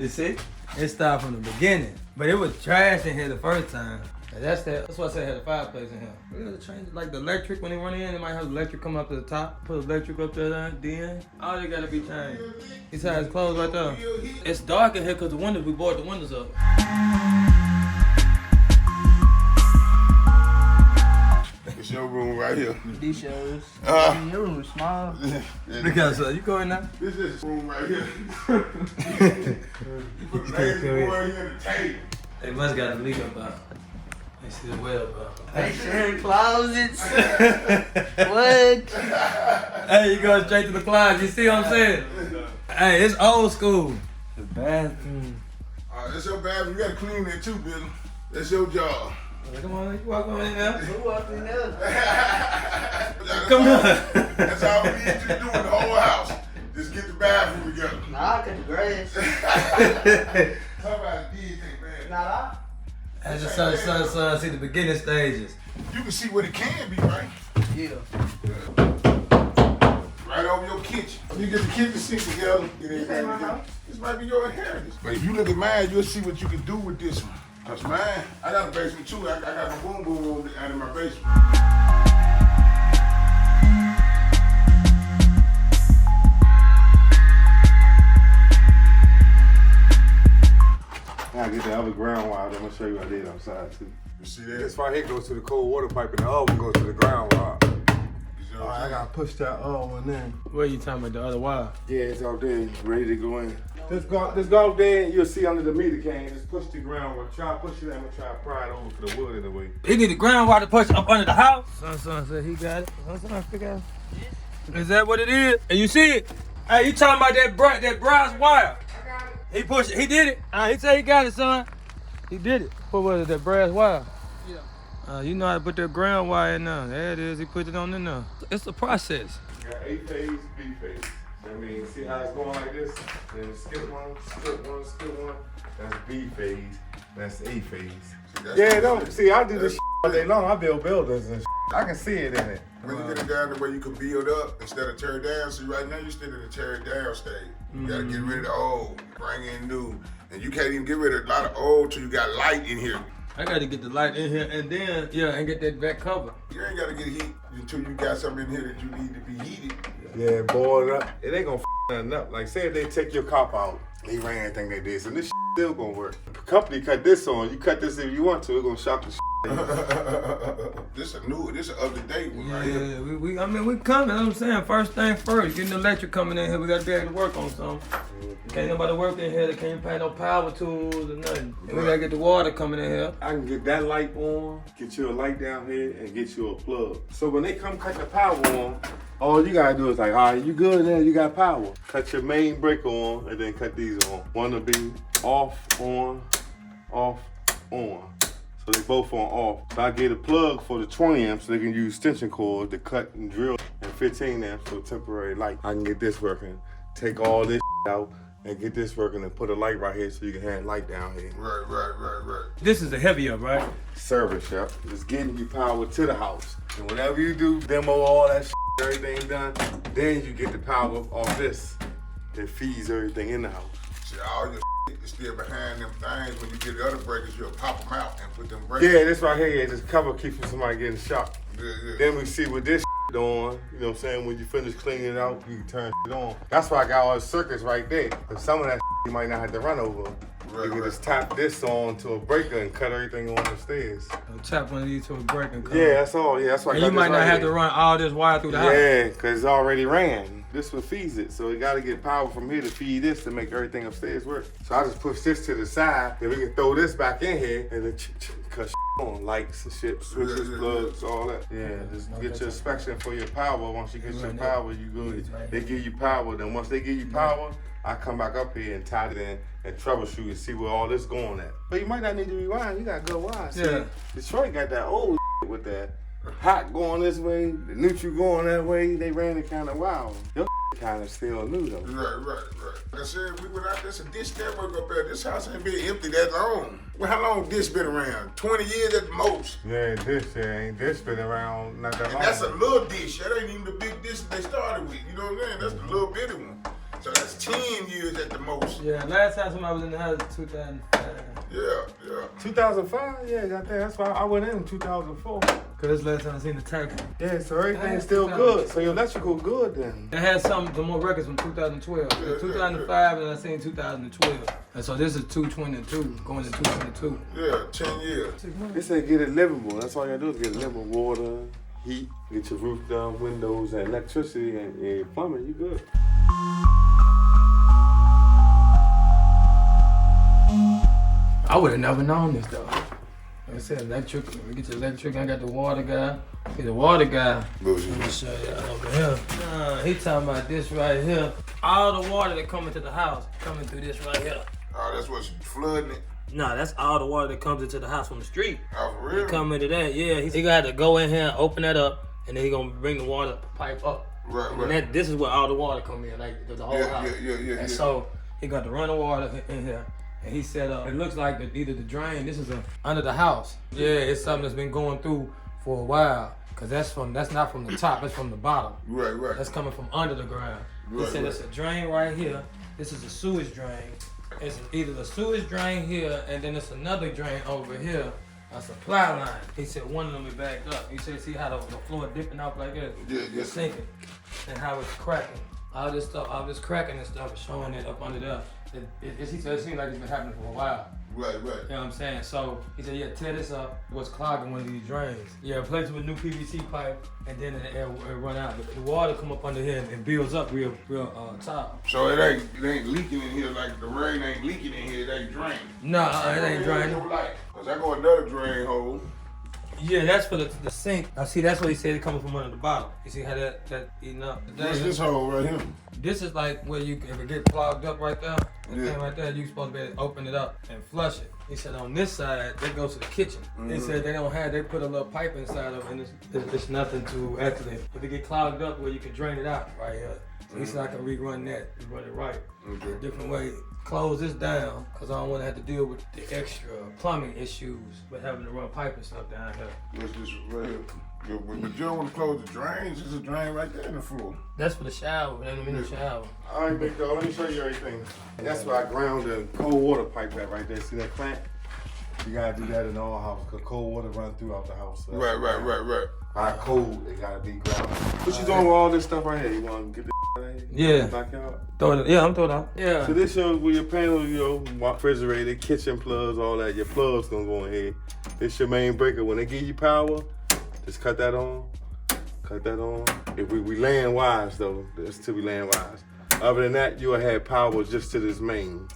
see? It started from the beginning. But it was trash in here the first time. And that's why I said I had a fireplace in here. We gotta change it, like the electric, when they run in, they might have the electric come up to the top, put electric up there, then all they gotta be changed. These sides closed right there. It's dark in here because the windows, we boarded the windows up. It's your room right here. These shows. Your room is small. Because you go in there. This is room right here. You put the lazy boy here at the table. They must got a leak up there. They see the well up. They sharing closets. What? Hey, you go straight to the closet. You see what I'm saying? Hey, it's old school. The bathroom. That's your bathroom. You gotta clean that too, Billy. That's your job. Come on, you walk on in there. Who walked in there? Come on. That's all we need you to do in the whole house. Just get the bathroom together. Nah, I cut the grass. Talk about the DJ, man. Nah, As the sun, see the beginning stages. You can see what it can be, right? yeah. Right over your kitchen. You get the kitchen sink together. Get everything together. This might be your inheritance. But if you look at mine, you'll see what you can do with this one. Cause mine, I got a basement too. I got my boom boom room out in my basement. I get the other ground wire. I'm gonna show you what I did outside too. You see that? This right here goes to the cold water pipe, and the other one goes to the ground wire. You know what I'm I saying? gotta push that other one in. Where you talking about the other wire? Yeah, it's out there, ready to go in. Just go out there, and you'll see under the meter cane. Just push the ground wire. Try to push it. I'm gonna try to pry it over for the wood in the way. He need the ground wire to push up under the house. Son said he got it. Son figure out. Is that what it is? And you see it? Hey, you talking about that brass wire? I got it. He pushed it. He did it. He said he got it, son. He did it. What was it? That brass wire? Yeah. You know how to put that ground wire in there. There it is. He put it on in there. It's a process. You got A phase, B phase. I mean, see how it's going like this? Then skip one, skip one, skip one. That's B phase. That's A phase. Yeah, don't see. I do this all day long. I build buildings and I can see it in it. When you get it down to where you can build up instead of tear down. So right now you're still in the tear down stage. You gotta get rid of the old, bring in new. And you can't even get rid of a lot of old till you got light in here. I got to get the light in here and then, and get that back cover. You ain't gotta get heat until you got something in here that you need to be heated. Yeah, boil it up. It ain't gonna nothing up. Like, say if they take your cop out, they ran anything they did, so this still gonna work. The company cut this on. You cut this if you want to. It's gonna shock the This an up-to-date one right here. Yeah, we coming. I'm saying first thing first. Getting the electric coming in here. We got to be able to work on something. Can't nobody work in here. They can't pay no power tools or nothing. And we got to get the water coming in here. I can get that light on, get you a light down here, and get you a plug. So when they come cut the power on, all you gotta do is like, all right, you good there, you got power. Cut your main breaker on, and then cut these on. One will be off, on, off, on. So they both on off. So I get a plug for the 20 amps so they can use extension cord to cut and drill, and 15 amps for temporary light. I can get this working, take all this out, and get this working and put a light right here so you can have light down here. Right. This is the heavy up, right? Service, yep. It's getting you power to the house. And whenever you do demo all that everything done, then you get the power off this that feeds everything in the house. See, all your is still behind them things. When you get the other breakers, you'll pop them out and put them breakers. Yeah, this right here, yeah, this cover keeps from somebody getting shot. Yeah. Then we see with this on, you know what I'm saying? When you finish cleaning it out, you can turn it on. That's why I got all the circuits right there. But some of that you might not have to run over. You can just tap this on to a breaker and cut everything on the stairs. Tap one of these to a break and come. Yeah, that's all. Yeah, that's why. And you might not have to run all this wire through the house. Yeah, because it's already ran. This one feeds it. So you got to get power from here to feed this to make everything upstairs work. So I just push this to the side, then we can throw this back in here and then cut on lights and shit, switches, plugs, all that. Yeah, just get your inspection for your power. Once you get your power, you good. They give you power. Then once they give you power, I come back up here and tie it in and troubleshoot and see where all this going at. But you might not need to rewind. You got good wires. Yeah. Detroit got that old with that hot going this way, the neutral going that way. They ran it kind of wild. Your kind of still new though. Right. Like I said, we went out there, some dish network up there. This house ain't been empty that long. Well, how long dish been around? 20 years at the most. Yeah, ain't this been around not that long. And that's a little dish. That ain't even the big dish that they started with. You know what I'm saying? That's the little bitty one. So that's 10 years at the most. Yeah, last time somebody was in the house was 2005. Yeah. 2005? Yeah, got that. That's why I went in 2004. Cause that's the last time I seen the tax. Yeah, so everything's still good. So your electrical good then. It had some more records from 2012. Yeah, 2005 and I seen 2012. And so this is 222, going to 222. Yeah, 10 years. They said get it livable. That's all you gotta do is get livable water, heat, get your roof done, windows, and electricity, and plumbing. You good. I would have never known this though. Like I said, electric, we get the electric, I got the water guy. Get the water guy. Let me show y'all over here. He talking about this right here. All the water that come into the house, coming through this right here. Oh, that's what's flooding it. Nah, that's all the water that comes into the house from the street. Oh, for real? He come into that, yeah. He gonna have to go in here, open that up, and then he gonna bring the water pipe up. Right. And this is where all the water come in, like the whole house. Yeah. And so he got to run the water in here. And he said, it looks like either the drain, this is under the house. Yeah, it's something that's been going through for a while. Cause that's not from the top, it's from the bottom. Right. That's coming from under the ground. He said it's a drain right here. This is a sewage drain. It's either the sewage drain here, and then it's another drain over here. A supply line. He said one of them is backed up. He said, see how the floor dipping out like this? Yeah. It's sinking. And how it's cracking. All this stuff, all this cracking and stuff is showing it up under there. He said it seems like it's been happening for a while. Right. You know what I'm saying? So he said, yeah, tear this up. What's clogging one of these drains? Yeah, replace it with new PVC pipe, and then it'll run out. The water come up under here and builds up real top. So it ain't leaking in here like the rain ain't leaking in here. It ain't draining. Nah, it ain't draining. Cause I go another drain hole. Yeah, that's for the sink. I see. That's what he said. It coming from under the bottom. You see how that eating up? What's this hole right here? This is like where if it get clogged up right there, right there, you supposed to be able to open it up and flush it. He said on this side, that goes to the kitchen. They said they put a little pipe inside of it, and it's nothing to actually, but they get clogged up where you can drain it out right here. So he said I can rerun that, run it right. A different way. Close this down, because I don't want to have to deal with the extra plumbing issues with having to run pipe and stuff down here. What's this right here? But you don't want to close the drains. There's a drain right there in the floor. That's for the shower. Let me in the shower. All right, big dog. Let me show you everything. That's where I ground the cold water pipe at right there. See that clamp? You gotta do that in all houses because cold water run throughout the house. So Right. By cold, it gotta be grounded. What you doing with all this stuff right here? You want to get the out of here? Yeah. Backyard? Throw it. Yeah, I'm throwing it out. Yeah. So this shows where your panels, refrigerator, kitchen plugs, all that. Your plugs gonna go in here. This your main breaker. When they give you power, just cut that on. If we land wise though, this till we land wise. Other than that, you'll have power just to this main.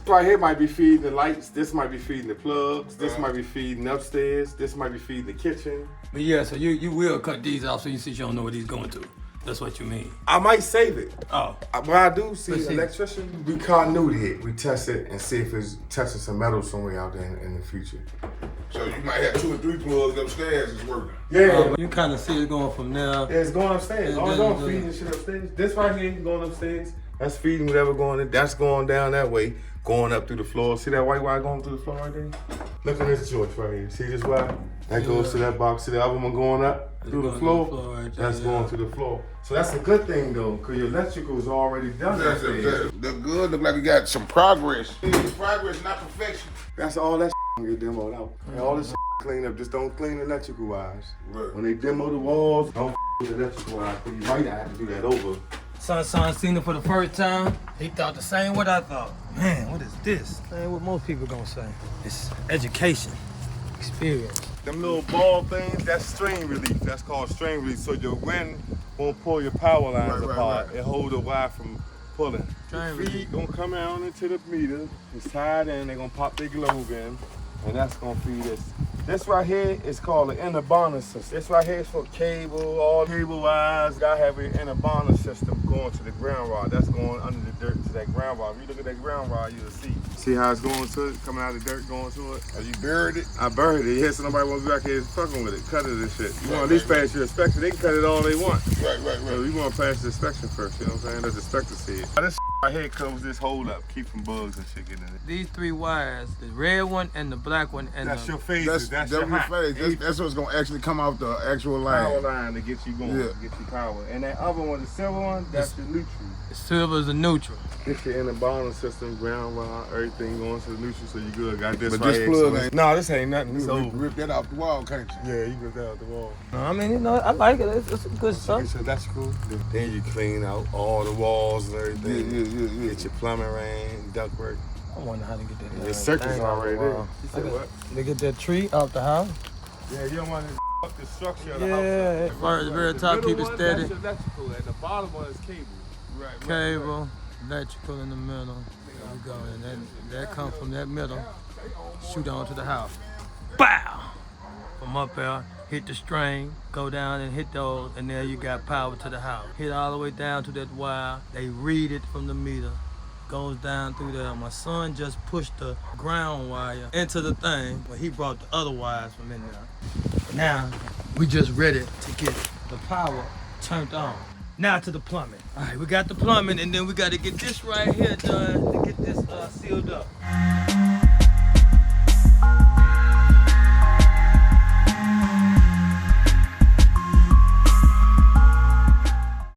Right here might be feeding the lights. This might be feeding the plugs. This might be feeding upstairs. This might be feeding the kitchen. But yeah, so you will cut these off so you don't know what these going to. That's what you mean. I might save it. Oh. What I do, electrician, we continuity it. We test it and see if it's touching some metal somewhere out there in the future. So you might have 2 or 3 plugs upstairs that's working. Yeah. You kind of see it going from there. Yeah, it's going upstairs. All it's going feeding shit upstairs. This right here going upstairs. That's feeding whatever going in. That's going down that way, going up through the floor. See that white wire going through the floor right there? Look at this joint right here. See this wire? That goes to that box. See the other one going up through the floor? Right there, That's going to the floor. So that's a good thing though, because your electrical is already done. The good look like we got some progress. Progress, not perfection. That's all that gonna get demoed out. And all this clean up. Just don't clean the electrical wires. Right. When they demo the walls, don't with the electrical wires. You might have to do that over. Son seen it for the first time. He thought the same what I thought. Man, what is this? Man, what most people gonna say. It's education, experience. Them little ball things, that's strain relief. That's called strain relief. So your wind won't pull your power lines apart. Right. It hold the wire from pulling. The feed gonna come out into the meter. It's tied in. They're gonna pop their globe in, and that's gonna feed this. This right here is called an inner bonus system. This right here is for cable, all cable wires. Gotta have an inner bonus system going to the ground rod. That's going under the dirt to that ground rod. If you look at that ground rod, you'll see. See how it's going to it, coming out of the dirt, going to it? Have you buried it? I buried it. Yeah, so nobody won't be back here fucking with it, cut it and shit. You want to at least pass your inspection. They can cut it all they want. Right. So you want to pass the inspection first, you know what I'm saying? Let the inspector see it. This Right here covers this hole up, keeping bugs and shit getting in it. These 3 wires, the red one and the black one and That's the... your phases. That's your your hot. phase. That's what's gonna actually come off the actual Power line. line to get you going, Yeah. to get you power. And that other one, the silver one, that's your neutral. The silver is the neutral. Get your inner bottom system, ground wire, everything going to the neutral, so you good. Got this But right this here. plug So ain't- no, this ain't nothing. It's You over. rip that off the wall, can't you? Yeah, you get that out the wall. I mean, you know, I like it. It's good stuff. Get your electrical. Then you clean out all the walls and everything. Yeah. Get your plumbing ring, ductwork. I wonder how to get that. Your circuits thing already out the there. wall. You said what? They get that tree out the house. Yeah, you don't want to fuck the structure of the house. Yeah, first, very top, keep it steady. That's your electrical, and the bottom one is cable. Right. Cable, electrical in the middle. There we go, and that comes from that middle. Shoot on to the house. Bow! From up there, hit the string, go down and hit those, and there you got power to the house. Hit all the way down to that wire. They read it from the meter. Goes down through there. My son just pushed the ground wire into the thing, but he brought the other wires from in there. Now, we just ready to get the power turned on. Now to the plumbing. All right, we got the plumbing, and then we got to get this right here done to get this sealed up.